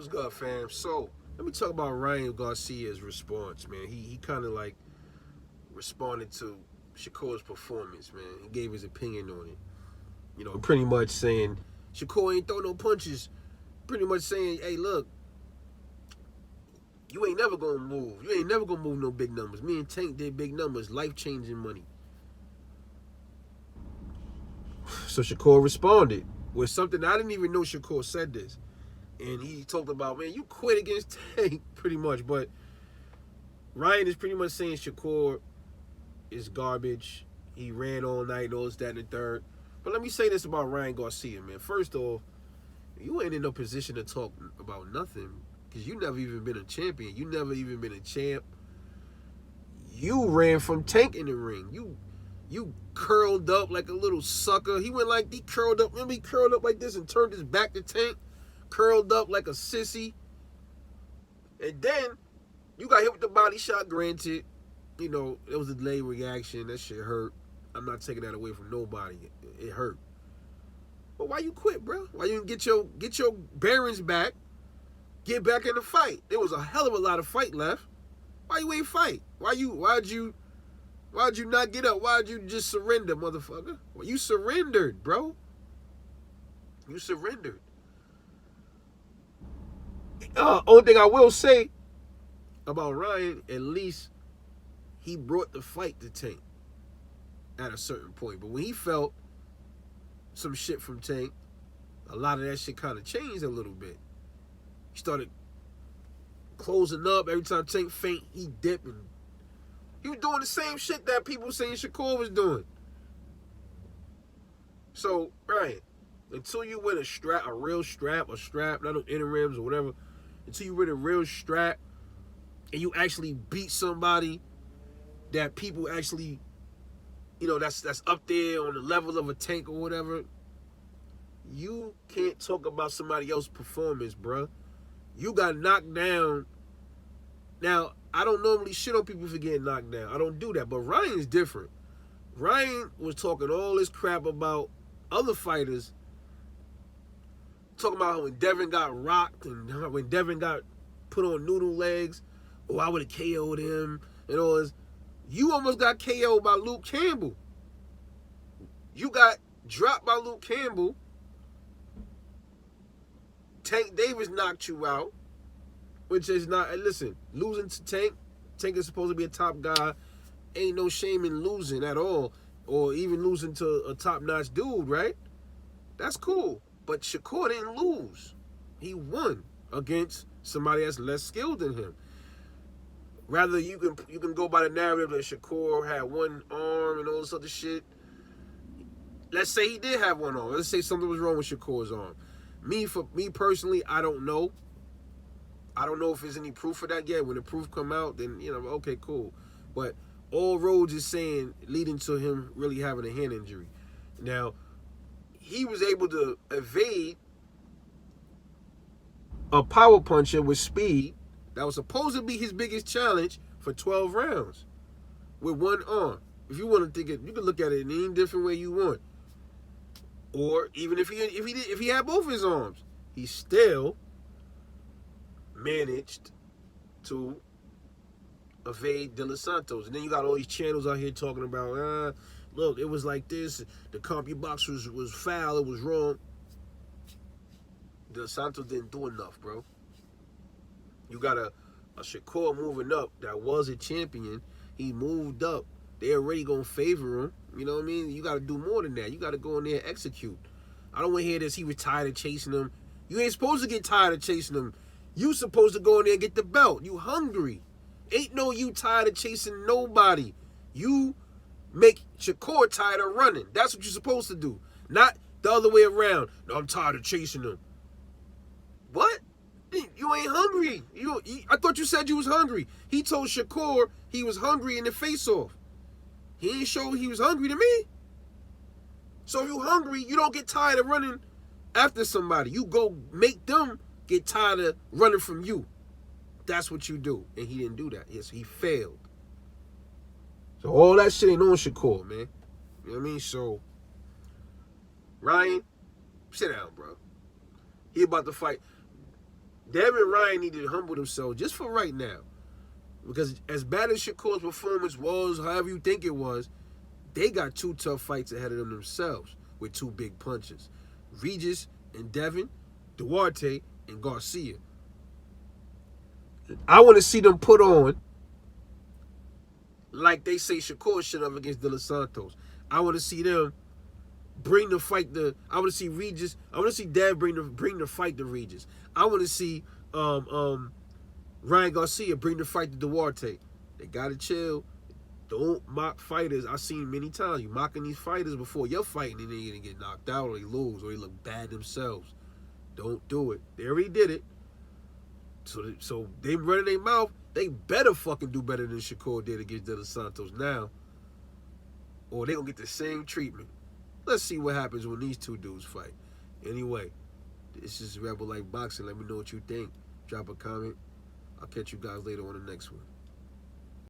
What's good, fam? So, let me talk about Ryan Garcia's response, man. He kind of like responded to Shakur's performance, man. He gave his opinion on it. Pretty much saying Shakur ain't throw no punches. Pretty much saying, hey, look, you ain't never gonna move. You ain't never gonna move no big numbers. Me and Tank did big numbers, life changing money. So Shakur responded with something I didn't even know Shakur said this. And he talked about, man, you quit against Tank, pretty much. But Ryan is pretty much saying Shakur is garbage. He ran all night, all this, that, and the third. But let me say this about Ryan Garcia, man. First off, you ain't in no position to talk about nothing because you never even been a champion. You never even been a champ. You ran from Tank in the ring. You curled up like a little sucker. He curled up. Remember, he curled up like this and turned his back to Tank. Curled up like a sissy. And then you got hit with the body shot, granted. It was a delayed reaction. That shit hurt. I'm not taking that away from nobody. It hurt. But why you quit, bro? Why you didn't get your bearings back? Get back in the fight. There was a hell of a lot of fight left. Why you ain't fight? Why'd you not get up? Why'd you just surrender, motherfucker? Well, you surrendered, bro. You surrendered. Only thing I will say about Ryan, at least he brought the fight to Tank at a certain point. But when he felt some shit from Tank, a lot of that shit kind of changed a little bit. He started closing up. Every time Tank faint, he dipped. And he was doing the same shit that people saying Shakur was doing. So, Ryan, until you win a real strap, not no interims or whatever, until you win a real strap and you actually beat somebody that people actually, that's up there on the level of a Tank or whatever, you can't talk about somebody else's performance, bruh. You got knocked down. Now, I don't normally shit on people for getting knocked down. I don't do that. But Ryan's different. Ryan was talking all this crap about other fighters, talking about when Devin got rocked and when Devin got put on noodle legs, I would have KO'd him and all this. You almost got KO'd by Luke Campbell. You got dropped by Luke Campbell. Tank Davis knocked you out, which is not, listen, losing to Tank is supposed to be a top guy. Ain't no shame in losing at all, or even losing to a top-notch dude, right? That's cool. But Shakur didn't lose. He won against somebody that's less skilled than him. Rather, you can go by the narrative that Shakur had one arm and all this other shit. Let's say he did have one arm. Let's say something was wrong with Shakur's arm. Me personally, I don't know. I don't know if there's any proof of that yet. When the proof come out, then, okay, cool. But all roads is saying leading to him really having a hand injury. Now, he was able to evade a power puncher with speed that was supposed to be his biggest challenge for 12 rounds with one arm. If you want to think it, you can look at it in any different way you want. Or even if he had both his arms, he still managed to evade De Los Santos. And then you got all these channels out here talking about, look, it was like this. The CompuBox was foul. It was wrong. De Los Santos didn't do enough, bro. You got a Shakur moving up that was a champion. He moved up. They already gonna favor him. You know what I mean? You got to do more than that. You got to go in there and execute. I don't want to hear this. He was tired of chasing him. You ain't supposed to get tired of chasing him. You supposed to go in there and get the belt. You hungry. Ain't no you tired of chasing nobody. You make Shakur tired of running. That's what you're supposed to do. Not the other way around. No, I'm tired of chasing him. What? You ain't hungry. I thought you said you was hungry. He told Shakur he was hungry in the face-off. He ain't show he was hungry to me. So if you hungry, you don't get tired of running after somebody. You go make them get tired of running from you. That's what you do. And he didn't do that. Yes, he failed. So all that shit ain't on Shakur, man. You know what I mean? So, Ryan, sit down, bro. He about to fight. Devin Ryan needed to humble themselves just for right now. Because as bad as Shakur's performance was, however you think it was, they got two tough fights ahead of them themselves with two big punches. Regis and Devin, Duarte and Garcia. I want to see them put on like they say Shakur should have against De Los Santos. I want to see them bring the fight to. I want to see Regis. I want to see Dev bring the fight to Regis. I want to see Ryan Garcia bring the fight to Duarte. They gotta chill. Don't mock fighters. I've seen many times. You mocking these fighters before you're fighting and they're gonna get knocked out or they lose or they look bad themselves. Don't do it. They already did it. So they running their mouth. They better fucking do better than Shakur did against De Los Santos now, or they gonna get the same treatment. Let's see what happens when these two dudes fight. Anyway, this is Rebel Life Boxing. Let me know what you think. Drop a comment. I'll catch you guys later on the next one.